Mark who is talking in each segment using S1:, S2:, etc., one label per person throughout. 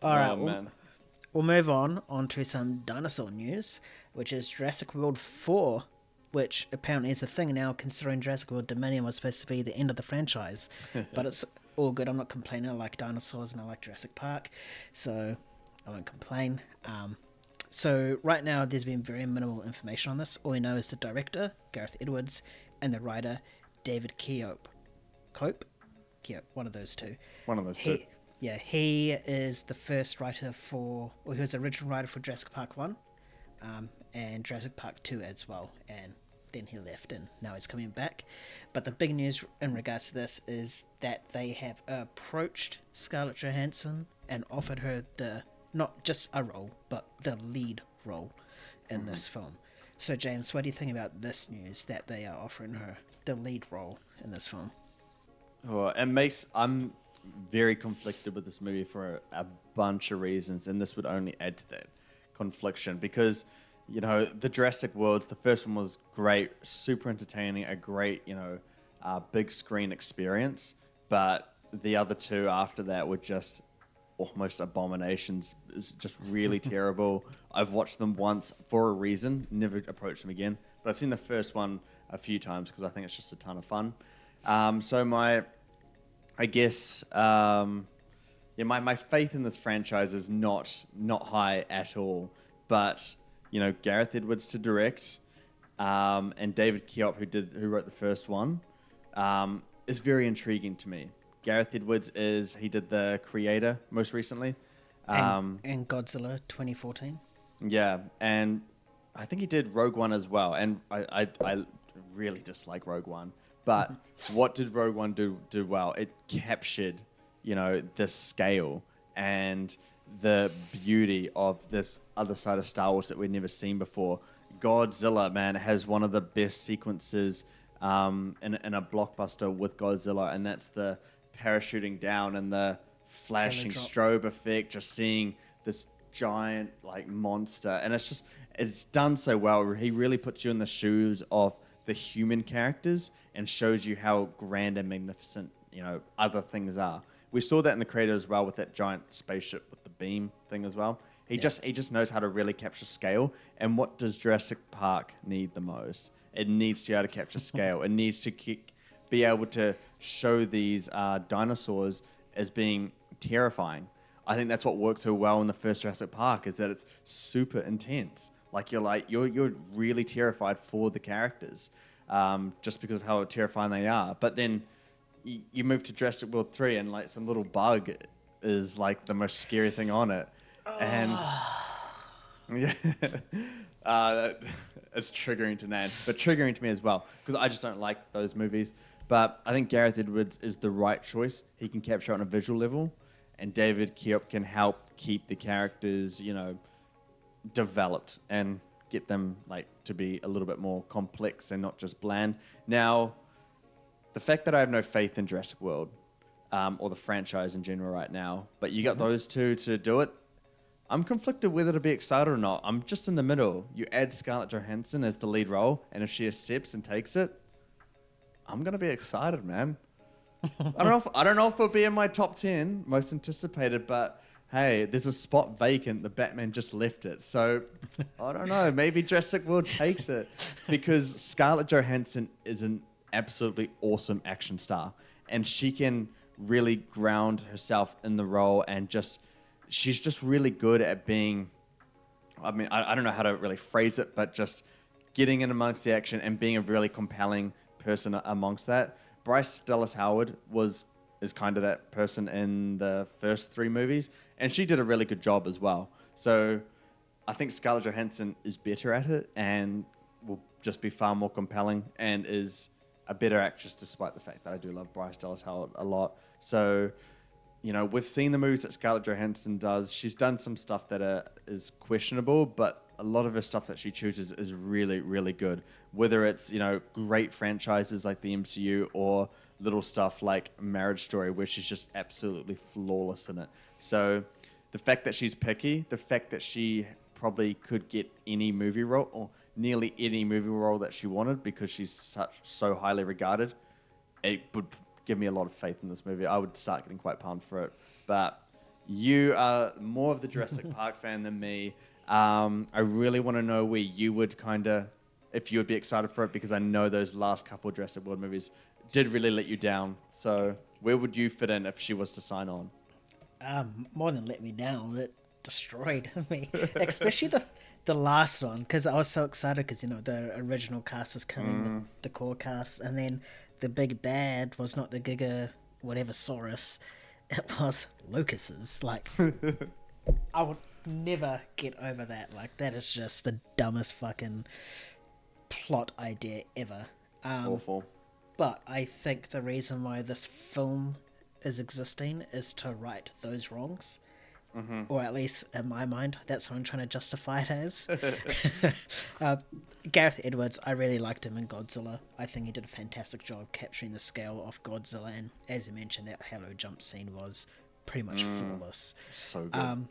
S1: All right,
S2: Oh man.
S1: we'll move on to some dinosaur news, which is Jurassic World 4, which apparently is a thing now, considering Jurassic World Dominion was supposed to be the end of the franchise. But it's all good. I'm not complaining. I like dinosaurs and I like Jurassic Park, so I won't complain. So right now, there's been very minimal information on this. All we know is the director, Gareth Edwards, and the writer, David Koepp. Koepp, one of those two.
S2: One of those two.
S1: Yeah, he is the first writer he was the original writer for Jurassic Park 1, and Jurassic Park 2 as well, and then he left and now he's coming back. But the big news in regards to this is that they have approached Scarlett Johansson and offered her not just a role, but the lead role in this film. So James, what do you think about this news that they are offering her the lead role in this film?
S2: Oh, I'm very conflicted with this movie for a bunch of reasons, and this would only add to that confliction because, the Jurassic World, the first one was great, super entertaining, a great, big screen experience, but the other two after that were just almost abominations. It was just really terrible. I've watched them once for a reason, never approached them again, but I've seen the first one a few times because I think it's just a ton of fun. So my faith in this franchise is not high at all. But Gareth Edwards to direct, and David Koepp who wrote the first one, is very intriguing to me. Gareth Edwards he did The Creator most recently,
S1: And Godzilla 2014.
S2: yeah, and I think he did Rogue One as well. And I really dislike Rogue One. But what did Rogue One do well? It captured, this scale and the beauty of this other side of Star Wars that we'd never seen before. Godzilla, man, has one of the best sequences in a blockbuster with Godzilla, and that's the parachuting down and the flashing strobe effect, just seeing this giant monster. And it's done so well. He really puts you in the shoes of the human characters and shows you how grand and magnificent other things are. We saw that in The Creator as well with that giant spaceship with the beam thing as well. He just knows how to really capture scale. And what does Jurassic Park need the most? It needs to be able to capture scale. It needs to be able to show these dinosaurs as being terrifying. I think that's what works so well in the first Jurassic Park, is that it's super intense. You're really terrified for the characters, just because of how terrifying they are. But then you move to Jurassic World 3 and some little bug is the most scary thing on it. And yeah, it's triggering to Nan, but triggering to me as well, because I just don't like those movies. But I think Gareth Edwards is the right choice. He can capture it on a visual level, and David Koepp can help keep the characters, developed and get them to be a little bit more complex and not just bland. Now, the fact that I have no faith in Jurassic World, or the franchise in general right now, but you got those two to do it, I'm conflicted whether to be excited or not. I'm just in the middle. You add Scarlett Johansson as the lead role, and if she accepts and takes it, I'm gonna be excited, man. I don't know if it'll be in my top 10 most anticipated, but hey, there's a spot vacant. The Batman just left it. So, I don't know. Maybe Jurassic World takes it. Because Scarlett Johansson is an absolutely awesome action star. And she can really ground herself in the role. And she's just really good at being... I don't know how to really phrase it, but just getting in amongst the action and being a really compelling person amongst that. Bryce Dallas Howard is kind of that person in the first 3 movies, and she did a really good job as well. So I think Scarlett Johansson is better at it and will just be far more compelling and is a better actress, despite the fact that I do love Bryce Dallas Howard a lot. So, we've seen the movies that Scarlett Johansson does. She's done some stuff that is questionable, but a lot of her stuff that she chooses is really, really good. Whether it's, great franchises like the MCU or little stuff like Marriage Story, where she's just absolutely flawless in it. So the fact that she's picky, the fact that she probably could get any movie role or nearly any movie role that she wanted because she's so highly regarded, it would give me a lot of faith in this movie. I would start getting quite pumped for it. But You are more of the Jurassic Park fan than me. I really want to know where you would if you would be excited for it, because I know those last couple of Jurassic World movies did really let you down. So where would you fit in if she was to sign on?
S1: More than let me down, it destroyed me. Especially the last one, because I was so excited because, the original cast was coming with the core cast, and then the big bad was not the Giga whatever Saurus, it was Lucas's. Like, I would never get over that. Like, that is just the dumbest fucking plot idea ever.
S2: Awful.
S1: But I think the reason why this film is existing is to right those wrongs. Or at least in my mind, that's what I'm trying to justify it as. Gareth Edwards, I really liked him in Godzilla. I think he did a fantastic job capturing the scale of Godzilla, and as you mentioned, that halo jump scene was pretty much flawless.
S2: So good.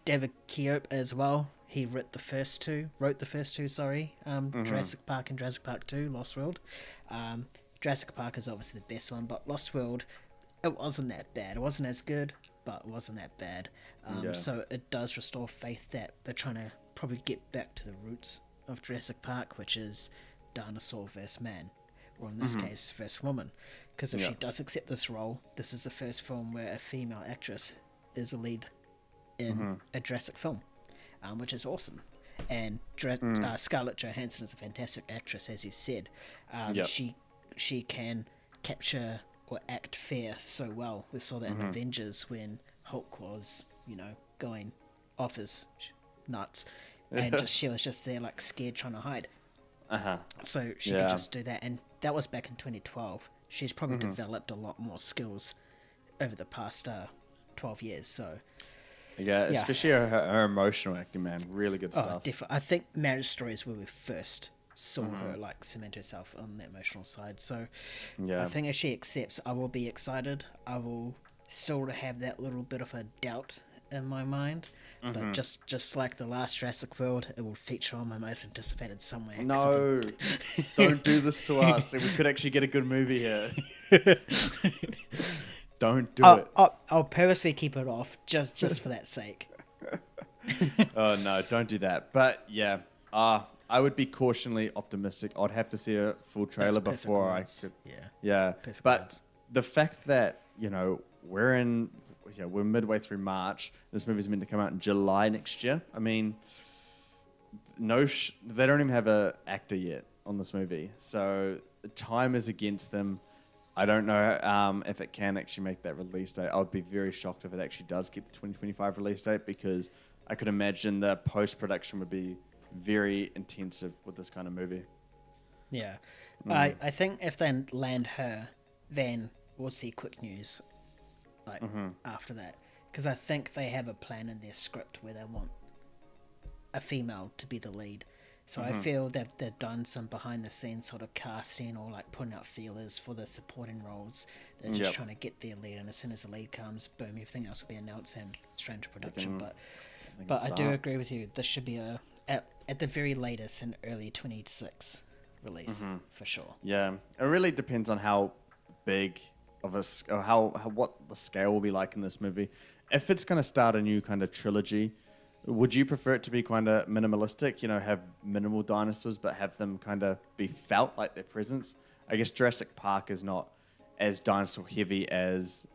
S1: David Koepp as well. He wrote the first two. Jurassic Park and Jurassic Park 2, Lost World. Jurassic Park is obviously the best one, but Lost World, it wasn't that bad. It wasn't as good, but it wasn't that bad. So it does restore faith that they're trying to probably get back to the roots of Jurassic Park, which is dinosaur versus man, or in this case, versus woman. Because if she does accept this role, this is the first film where a female actress is a lead in a Jurassic film, which is awesome. And Scarlett Johansson is a fantastic actress, as you said. She can capture or act fair so well. We saw that in Avengers when Hulk was, going off his nuts, and she was just there, like, scared, trying to hide. So she could just do that, and that was back in 2012. She's probably developed a lot more skills over the past 12 years. So
S2: especially her emotional acting, man, really good stuff.
S1: Definitely. I think Marriage Story is where we first saw her like cement herself on the emotional side. So I think if she accepts, I will be excited. I will still have that little bit of a doubt in my mind, but just like the last Jurassic World, it will feature on my most anticipated somewhere.
S2: No, don't do this to us. We could actually get a good movie here. Don't do it.
S1: I'll purposely keep it off just for that sake.
S2: Oh no, don't do that. But I would be cautiously optimistic. I'd have to see a full trailer before I could. Yeah. Perfect but words. The fact that we're midway through March. This movie's meant to come out in July next year. I mean, they don't even have an actor yet on this movie, so time is against them. I don't know if it can actually make that release date. I would be very shocked if it actually does get the 2025 release date, because I could imagine the post-production would be very intensive with this kind of movie.
S1: Yeah. I think if they land her, then we'll see quick news after that. Because I think they have a plan in their script where they want a female to be the lead. So I feel that they've done some behind-the-scenes sort of casting, or like putting out feelers for the supporting roles. They're just trying to get their lead, and as soon as the lead comes, boom, everything else will be announced and straight into production. But I do agree with you. This should be at the very latest in early 26 release for sure. Yeah,
S2: it really depends on how big of what the scale will be like in this movie. If it's going to start a new kind of trilogy, would you prefer it to be kind of minimalistic? Have minimal dinosaurs, but have them kind of be felt like their presence. I guess Jurassic Park is not as dinosaur heavy as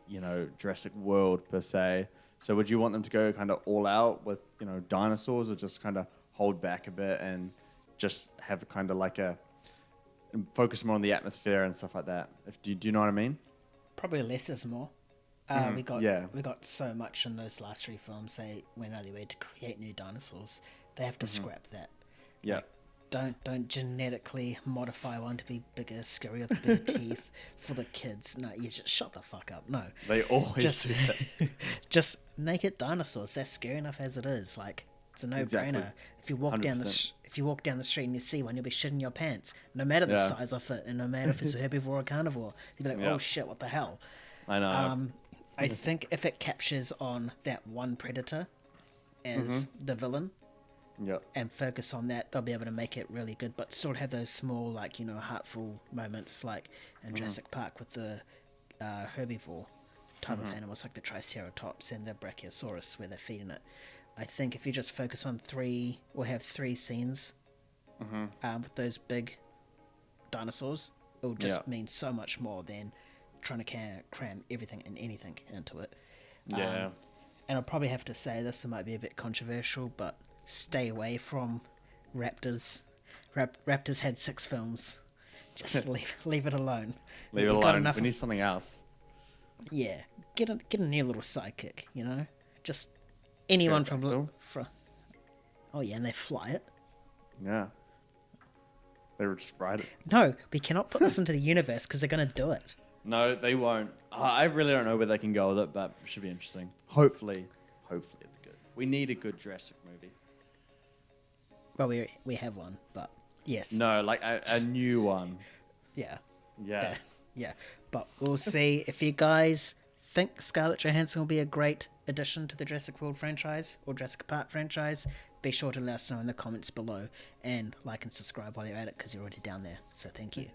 S2: Jurassic World per se. So would you want them to go kind of all out with dinosaurs, or just kind of hold back a bit and just have kind of like focus more on the atmosphere and stuff like that? Do you know what I mean?
S1: Probably less is more. We got so much in those last three films. They went out of their way to create new dinosaurs. They have to scrap that.
S2: Yeah.
S1: Don't genetically modify one to be bigger, scarier, with bigger teeth for the kids. No, you just shut the fuck up. No.
S2: They always do that.
S1: Just make it dinosaurs. That's scary enough as it is. Like, it's a no-brainer.
S2: Exactly.
S1: If you walk down the street and you see one, you'll be shitting your pants, no matter the size of it, and no matter if it's a herbivore or a carnivore. You'll be like, oh shit, what the hell?
S2: I know.
S1: I think if it captures on that one predator as the villain, and focus on that, they'll be able to make it really good, but still have those small, heartful moments, like in Jurassic Park with the herbivore. type of animals like the Triceratops and the Brachiosaurus where they're feeding it. I think if you just focus on have three scenes with those big dinosaurs, it will just mean so much more than trying to cram everything and anything into it.
S2: Yeah.
S1: And I'll probably have to say this, it might be a bit controversial, but stay away from Raptors. Raptors had 6 films. Just leave it alone.
S2: Leave it alone. We need something else.
S1: Yeah, get a new little sidekick. Just anyone from. Oh yeah, and they fly it.
S2: Yeah. They would just ride it.
S1: No, we cannot put this into the universe because they're gonna do it.
S2: No, they won't. I really don't know where they can go with it, but it should be interesting. Hopefully it's good. We need a good Jurassic movie.
S1: Well, we have one, but yes.
S2: No, like a new one.
S1: Yeah.
S2: Yeah.
S1: Yeah. But we'll see. If you guys think Scarlett Johansson will be a great addition to the Jurassic World franchise or Jurassic Park franchise, be sure to let us know in the comments below and like and subscribe while you're at it because you're already down there. So thank you.